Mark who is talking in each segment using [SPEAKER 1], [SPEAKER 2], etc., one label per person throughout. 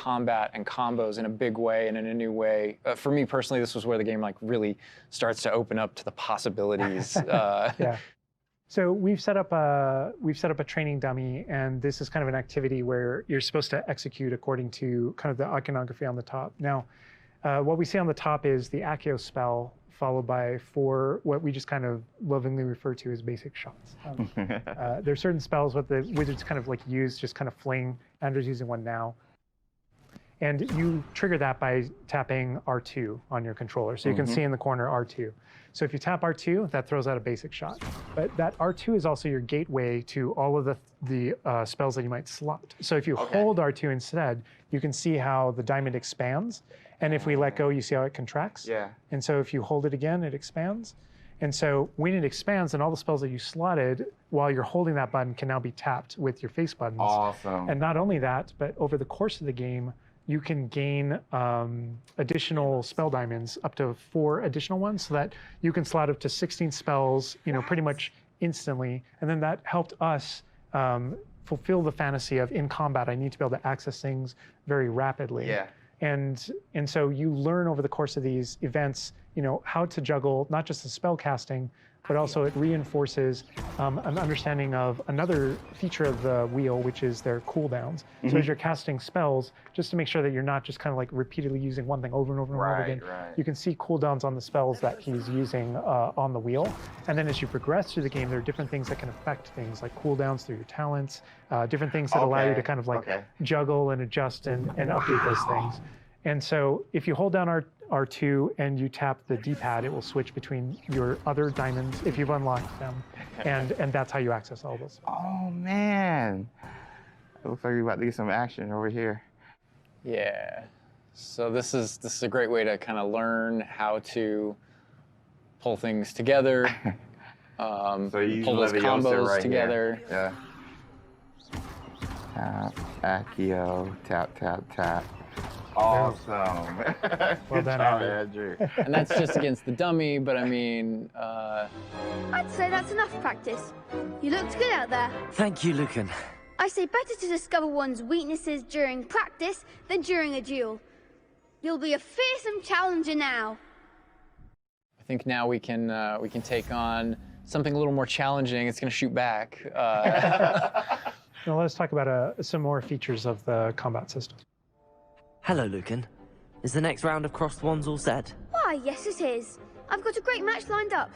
[SPEAKER 1] combat and combos in a big way and in a new way. For me personally, this was where the game like really starts to open up to the possibilities.
[SPEAKER 2] Yeah. So we've set up a training dummy, and this is kind of an activity where you're supposed to execute according to kind of the iconography on the top. Now, what we see on the top is the Accio spell, followed by 4 what we just kind of lovingly refer to as basic shots. There are certain spells what the wizards kind of like use, just kind of fling. Andrew's using one now. And you trigger that by tapping R2 on your controller. So you can see in the corner R2. So if you tap R2, that throws out a basic shot. But that R2 is also your gateway to all of the spells that you might slot. So if you hold R2 instead, you can see how the diamond expands. And if we let go, you see how it contracts.
[SPEAKER 3] Yeah.
[SPEAKER 2] And so if you hold it again, it expands. And so when it expands, then all the spells that you slotted while you're holding that button can now be tapped with your face buttons.
[SPEAKER 3] Awesome.
[SPEAKER 2] And not only that, but over the course of the game, you can gain additional spell diamonds, up to 4 additional ones, so that you can slot up to 16 spells, pretty much instantly. And then that helped us fulfill the fantasy of in combat, I need to be able to access things very rapidly.
[SPEAKER 3] Yeah.
[SPEAKER 2] And so you learn over the course of these events, how to juggle not just the spell casting, but also it reinforces an understanding of another feature of the wheel, which is their cooldowns. So as you're casting spells, just to make sure that you're not just kind of like repeatedly using one thing over and over and over again, you can see cooldowns on the spells that he's using on the wheel. And then as you progress through the game, there are different things that can affect things, like cooldowns through your talents, different things that allow you to kind of like juggle and adjust and update those things. And so if you hold down R2 and you tap the D-pad, it will switch between your other diamonds if you've unlocked them, and that's how you access all those.
[SPEAKER 3] Oh man, it looks like we're about to get some action over here.
[SPEAKER 1] Yeah. So this is a great way to kind of learn how to pull things together,
[SPEAKER 3] So you
[SPEAKER 1] pull those combos
[SPEAKER 3] right
[SPEAKER 1] together.
[SPEAKER 3] Here. Yeah. Tap, Accio, tap, tap, tap. Awesome.
[SPEAKER 2] Well done,
[SPEAKER 3] Andrew.
[SPEAKER 1] And that's just against the dummy, but I mean...
[SPEAKER 4] I'd say that's enough practice. You looked good out there.
[SPEAKER 5] Thank you, Lucan.
[SPEAKER 4] I say better to discover one's weaknesses during practice than during a duel. You'll be a fearsome challenger now.
[SPEAKER 1] I think now we can take on something a little more challenging. It's going to shoot back.
[SPEAKER 2] Now let's talk about some more features of the combat system.
[SPEAKER 5] Hello, Lucan. Is the next round of crossed wands all set?
[SPEAKER 4] Why, yes it is. I've got a great match lined up.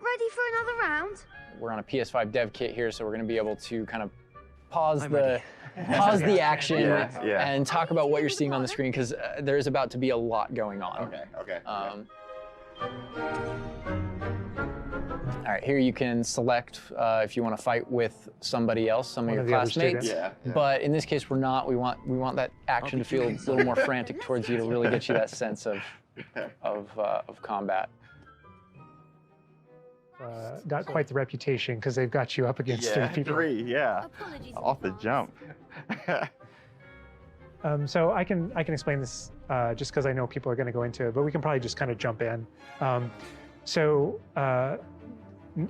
[SPEAKER 4] Ready for another round?
[SPEAKER 1] We're on a PS5 dev kit here, so we're going to be able to kind of pause
[SPEAKER 5] I'm
[SPEAKER 1] the action and talk about what you're seeing on the screen, because there is about to be a lot going on.
[SPEAKER 3] Okay.
[SPEAKER 1] All right, here you can select if you want to fight with somebody else, some of your classmates.
[SPEAKER 3] Yeah.
[SPEAKER 1] But in this case, we're not. We want that action to feel a little more frantic towards you to really get you that sense of combat.
[SPEAKER 2] Got quite the reputation because they've got you up against 3 people.
[SPEAKER 3] 3, yeah. Off the jump.
[SPEAKER 2] So I can explain this just because I know people are going to go into it, but we can probably just kind of jump in.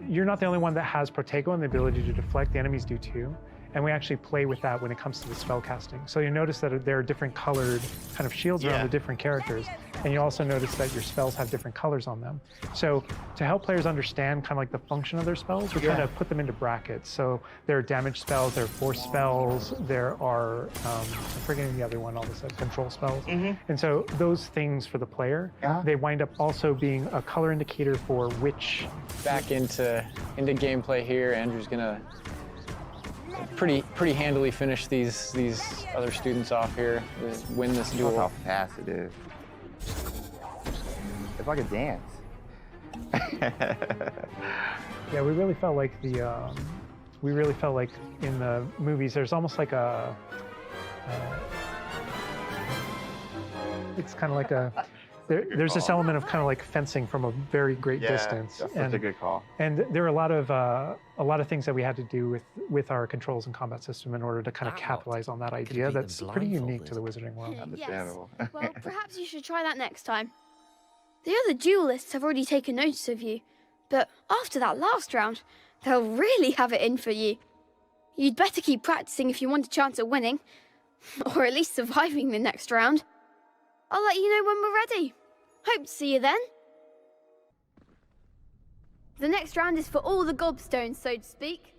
[SPEAKER 2] You're not the only one that has Protego and the ability to deflect. The enemies do too. And we actually play with that when it comes to the spell casting. So you notice that there are different colored kind of shields around the different characters. And you also notice that your spells have different colors on them. So to help players understand kind of like the function of their spells, we kind of put them into brackets. So there are damage spells, there are force spells, there are, I'm forgetting the other one, all of a sudden, control spells. And so those things for the player, they wind up also being a color indicator for which...
[SPEAKER 1] Back into gameplay here. Andrew's gonna pretty handily finish these other students off here, win this duel.
[SPEAKER 3] Look how fast it is. It's like a dance.
[SPEAKER 2] Yeah, we really felt like in the movies, there's almost like a, it's kind of like there's this element of kind of like fencing from a very great distance.
[SPEAKER 3] That's such a good call.
[SPEAKER 2] And there are a lot of things that we had to do with our controls and combat system in order to kind of capitalize on that idea that's pretty unique to the Wizarding world.
[SPEAKER 3] Understandable.
[SPEAKER 4] Yes. Well, perhaps you should try that next time. The other duelists have already taken notice of you, but after that last round, they'll really have it in for you. You'd better keep practicing if you want a chance at winning. Or at least surviving the next round. I'll let you know when we're ready. Hope to see you then. The next round is for all the gobstones, so to speak.